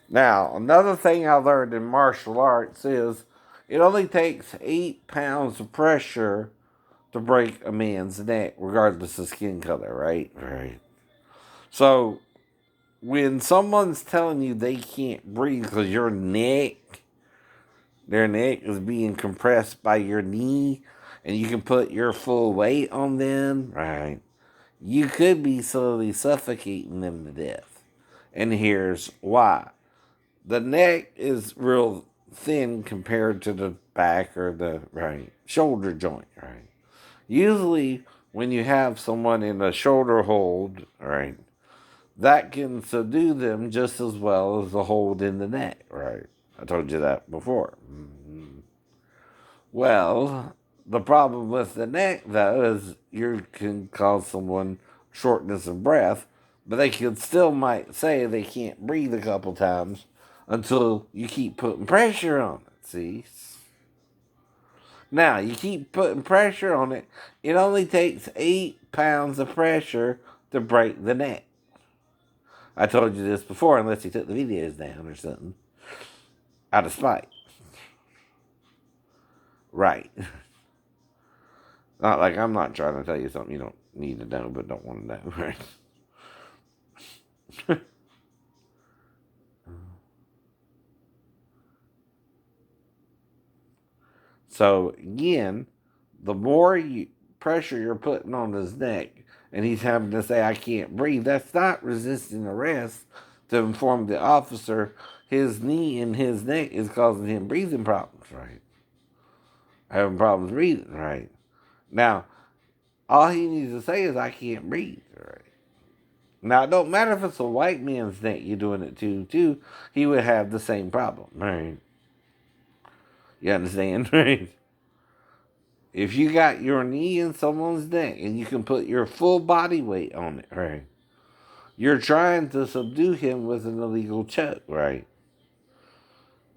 Now, another thing I learned in martial arts is it only takes 8 pounds of pressure to break a man's neck, regardless of skin color, right? Right. So, when someone's telling you they can't breathe because their neck is being compressed by your knee, and you can put your full weight on them, right? You could be slowly suffocating them to death. And here's why. The neck is real thin compared to the back or the right shoulder joint, right? Usually when you have someone in a shoulder hold, right, that can subdue them just as well as the hold in the neck, right? I told you that before. Well, the problem with the neck, though, is you can cause someone shortness of breath, but they could still might say they can't breathe a couple times until you keep putting pressure on it. See? Now, you keep putting pressure on it, it only takes 8 pounds of pressure to break the neck. I told you this before, unless you took the videos down or something. Out of spite. Right. Not like I'm not trying to tell you something you don't need to know but don't want to know, right? So again, the more pressure you're putting on his neck, and he's having to say, "I can't breathe," that's not resisting arrest to inform the officer his knee and his neck is causing him breathing problems, right? Having problems breathing, right? Now, all he needs to say is, "I can't breathe," right? Now, it don't matter if it's a white man's neck you're doing it to, he would have the same problem, right? You understand, right? If you got your knee in someone's neck and you can put your full body weight on it, right? You're trying to subdue him with an illegal choke, right?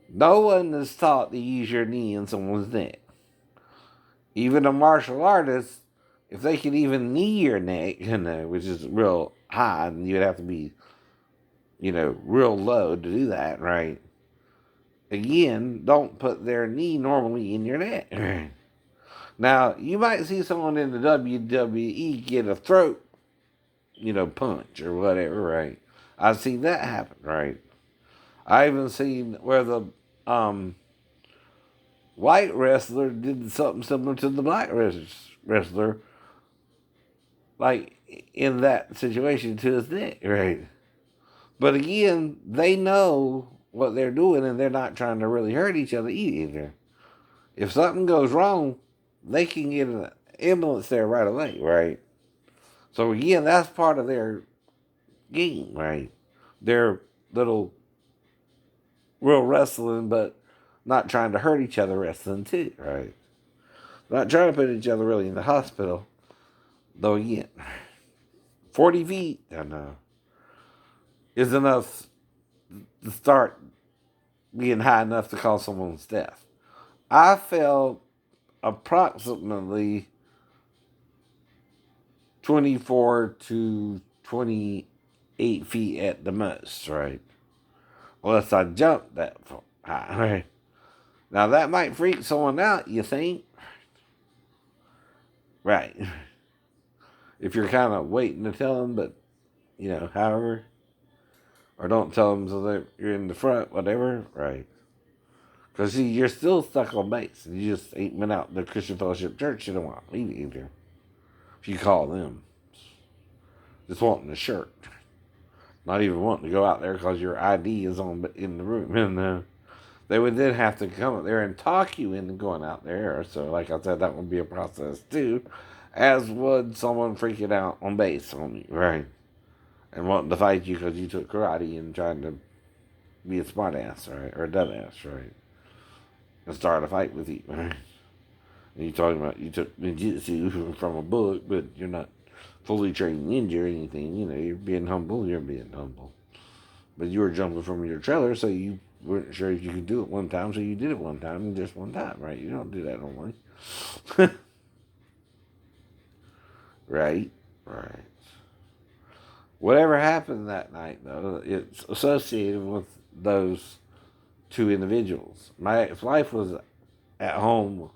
No one is taught to use your knee in someone's neck. Even a martial artist, if they can even knee your neck, which is real high, and you'd have to be, real low to do that, right? Again, don't put their knee normally in your neck. Now, you might see someone in the WWE get a throat, punch or whatever, right? I've seen that happen, right? I even seen where the um, white wrestler did something similar to the black wrestler, like in that situation to his neck, right? But again, they know what they're doing and they're not trying to really hurt each other either. If something goes wrong, they can get an ambulance there right away, right? So again, that's part of their game, right? Their little real wrestling, but not trying to hurt each other wrestling too, right? Not trying to put each other really in the hospital. Though again, 40 feet, I know, is enough to start being high enough to cause someone's death. I fell approximately 24 to 28 feet at the most, right? Unless I jumped that high, right? Now that might freak someone out, you think? Right. If you're kind of waiting to tell them, but, however, or don't tell them so that you're in the front, whatever, right? Because, see, you're still stuck on base. And you just ain't been out to the Christian Fellowship Church in a while, either. If you call them. Just wanting a shirt. Not even wanting to go out there because your ID is on in the room. And they would then have to come up there and talk you into going out there. So, like I said, that would be a process too. As would someone freaking out on base on you, right? And wanting to fight you because you took karate and trying to be a smartass, right? Or a dumbass, right? And start a fight with you, right? And you talking about you took ninjutsu from a book, but you're not fully trained ninja or anything. You're being humble. You're being humble. But you were jumping from your trailer, so you weren't sure if you could do it one time, so you did it one time and just one time, right? You don't do that normally. Right? Right. Whatever happened that night, though, it's associated with those two individuals. My ex-wife was at home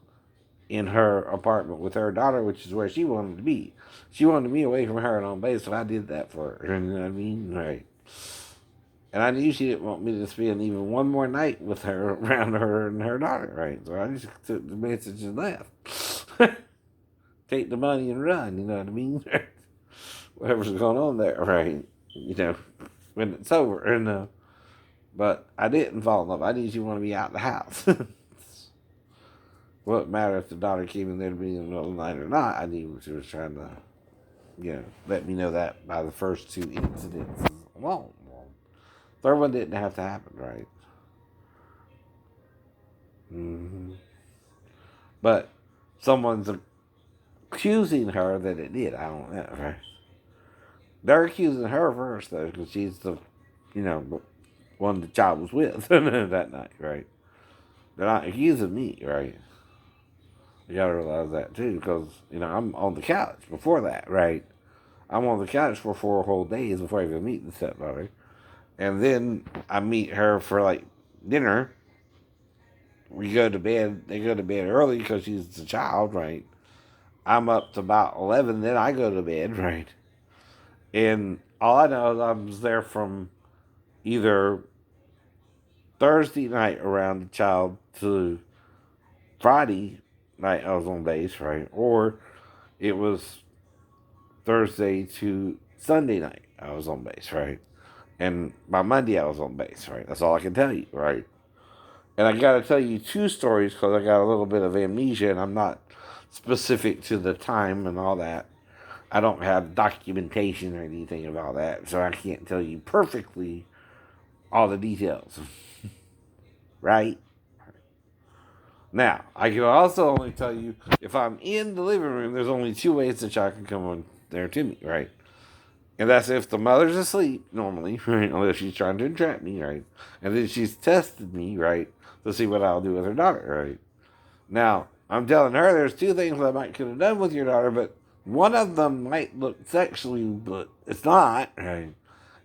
in her apartment with her daughter, which is where she wanted to be. She wanted me away from her and on base, so I did that for her. You know what I mean? Right. And I knew she didn't want me to spend even one more night with her around her and her daughter, right? So I just took the message and left. Take the money and run, you know what I mean? Whatever's going on there, right? You know, when it's over. And but I didn't fall in love. I knew she wanted me out of the house. Well, it mattered if the daughter came in there to be in the middle of the night or not. I knew she was trying to, let me know that by the first two incidents alone. Well, third one didn't have to happen, right? Mm-hmm. But someone's accusing her that it did. I don't know, right? They're accusing her first, though, because she's the, one the child was with that night, right? They're not accusing me, right? You gotta realize that too, because I'm on the couch before that, right? I'm on the couch for 4 whole days before I even meet the stepmother, and then I meet her for like dinner. We go to bed. They go to bed early because she's the child, right? I'm up to about 11. Then I go to bed, right? And all I know is I was there from either Thursday night around the child to Friday night I was on base, right? Or it was Thursday to Sunday night I was on base, right? And by Monday I was on base, right? That's all I can tell you, right? And I got to tell you two stories because I got a little bit of amnesia and I'm not specific to the time and all that. I don't have documentation or anything about that, so I can't tell you perfectly all the details, right? Now, I can also only tell you if I'm in the living room, there's only two ways that y'all can come on there to me, right? And that's if the mother's asleep, normally, right? Unless she's trying to entrap me, right? And then she's tested me, right? To see what I'll do with her daughter, right? Now, I'm telling her there's two things I might could have done with your daughter, but one of them might look sexually, but it's not, right?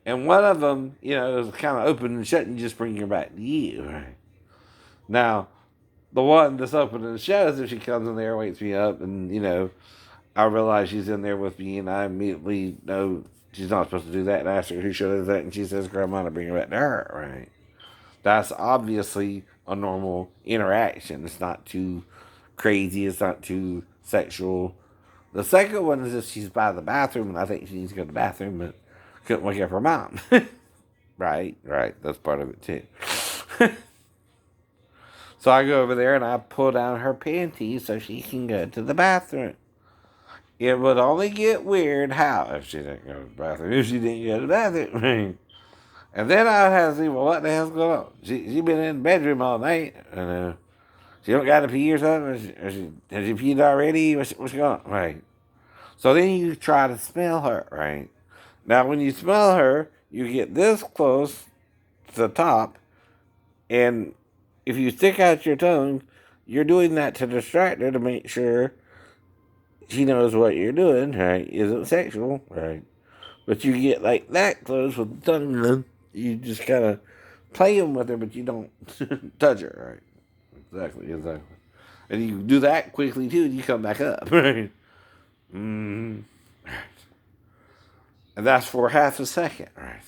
And one of them, is kind of open and shut and just bring her back to you, right? Now, the one that's open and shut is if she comes in there, wakes me up, and, I realize she's in there with me, and I immediately know she's not supposed to do that, and ask her who she does that, and she says, Grandma, to bring her back to her, right? That's obviously a normal interaction. It's not too crazy. It's not too sexual. The second one is if she's by the bathroom and I think she needs to go to the bathroom, but couldn't wake up her mom. Right. That's part of it too. So I go over there and I pull down her panties so she can go to the bathroom. It would only get weird how if she didn't go to the bathroom. If she didn't go to the bathroom. And then I had to see, well, what the hell's going on? She been in the bedroom all night, and she don't got to pee or something? Has she peed already? What's going on? Right. So then you try to smell her, right? Now, when you smell her, you get this close to the top, and if you stick out your tongue, you're doing that to distract her to make sure she knows what you're doing, right? Isn't sexual, right? But you get like that close with the tongue, you just kind of playing with her, but you don't touch her, right? Exactly. And you do that quickly too, and you come back up, right? Mm-hmm. And that's for half a second, right?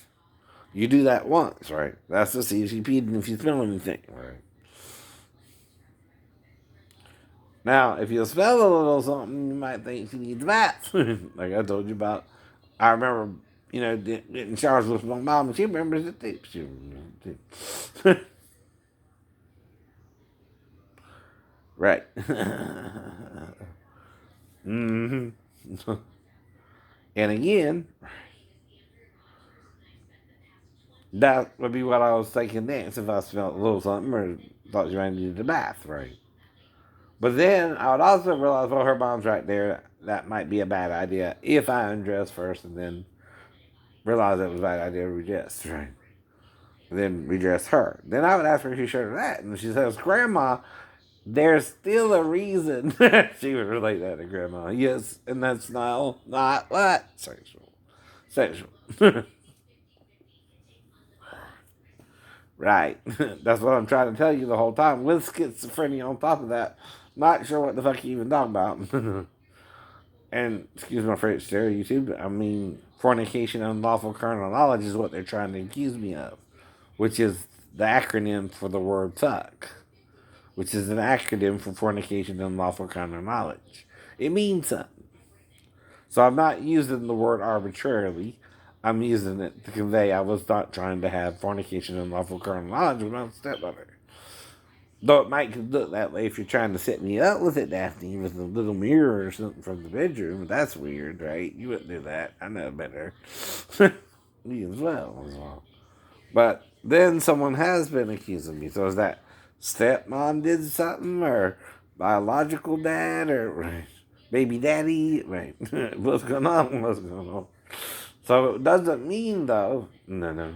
You do that once, right? That's to see if you peed and if you smell anything, right? Now, if you smell a little something, you might think she needs a bath. Like I told you about. I remember, getting showers with my mom, and she remembers it too. She remembers it too. Right. Mm-hmm. And again, that would be what I was thinking next if I smelled a little something or thought she might need a bath, right? But then I would also realize, well, her mom's right there. That might be a bad idea if I undress first and then realize it was a bad idea to redress, right? And then redress her. Then I would ask her if she showed her that. And she says, Grandma, there's still a reason. She would relate that to Grandma. Yes, and that's not what? Sexual. sexual. Right. That's what I'm trying to tell you the whole time. With schizophrenia on top of that, not sure what the fuck you even talking about. And excuse my French there, YouTube. I mean, fornication, unlawful carnal knowledge is what they're trying to accuse me of, which is the acronym for the word suck, which is an acronym for fornication, unlawful carnal knowledge. It means something. So I'm not using the word arbitrarily. I'm using it to convey I was not trying to have fornication and unlawful carnal knowledge with my stepmother. Though it might look that way if you're trying to set me up with it, Daphne, with a little mirror or something from the bedroom. That's weird, right? You wouldn't do that. I know better. Me as well. But then someone has been accusing me. So is that stepmom did something, or biological dad, or baby daddy? Right. What's going on? What's going on? So it doesn't mean, though, no,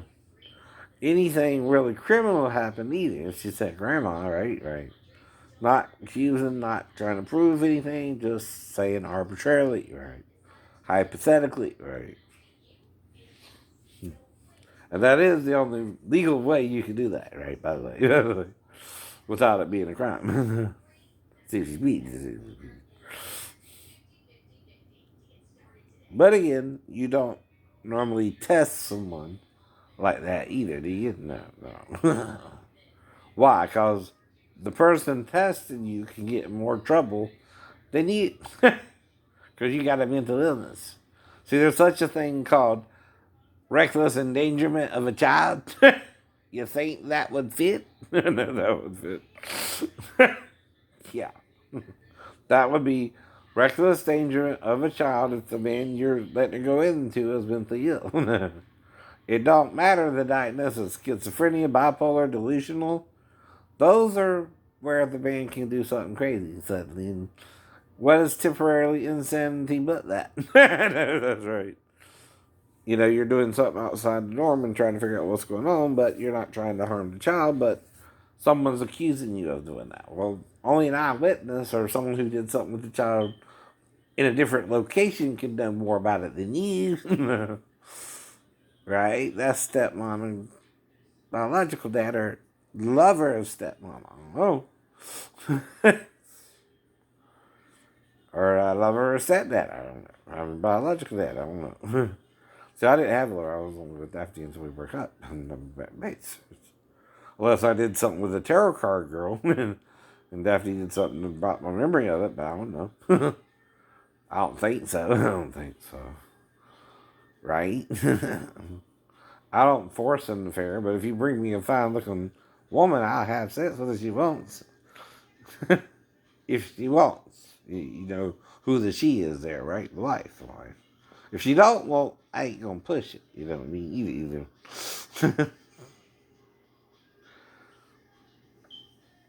anything really criminal happened either. It's just that grandma, right. Not accusing, not trying to prove anything, just saying arbitrarily, right? Hypothetically, right? And that is the only legal way you can do that, right? By the way, without it being a crime. Seriously, but again, you don't normally test someone like that either, do you? No. Why? Because the person testing you can get in more trouble than you. Because you got a mental illness. See, there's such a thing called reckless endangerment of a child. You think that would fit? No, that would fit. Yeah. That would be reckless endangerment of a child if the man you're letting it go into has been ill. It don't matter the diagnosis, schizophrenia, bipolar, delusional. Those are where the man can do something crazy suddenly. And what is temporarily insanity but that? That's right. You're doing something outside the norm and trying to figure out what's going on, but you're not trying to harm the child, but someone's accusing you of doing that. Well, only an eyewitness or someone who did something with the child in a different location can know more about it than you. Right? That's stepmom and biological dad or lover of stepmom. I don't know. Or a lover or stepdad. I don't know. I'm biological dad. I don't know. So I didn't have her. I was only with Daphne until we broke up. And I'm mates. Unless I did something with the tarot card girl. And Daphne did something about my memory of it, but I don't know. I don't think so. I don't think so. Right? I don't force an affair, but if you bring me a fine looking woman, I'll have sex with her if she wants. If she wants. You know who the she is there, right? The wife. If she don't, well, I ain't gonna push it. You know what I mean? Either.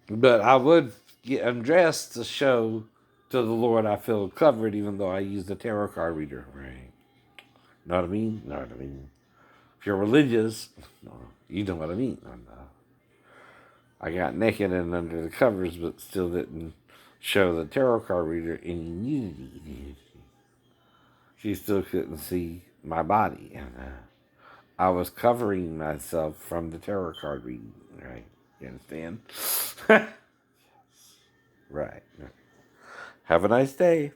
But I would get undressed to show to the Lord I feel covered, even though I use the tarot card reader. Right? Know what I mean? Know what I mean? If you're religious, no, you know what I mean. I got naked and under the covers, but still didn't show the tarot card reader any nudity. She still couldn't see my body, and I was covering myself from the tarot card reading. Right? You understand? Right. Have a nice day.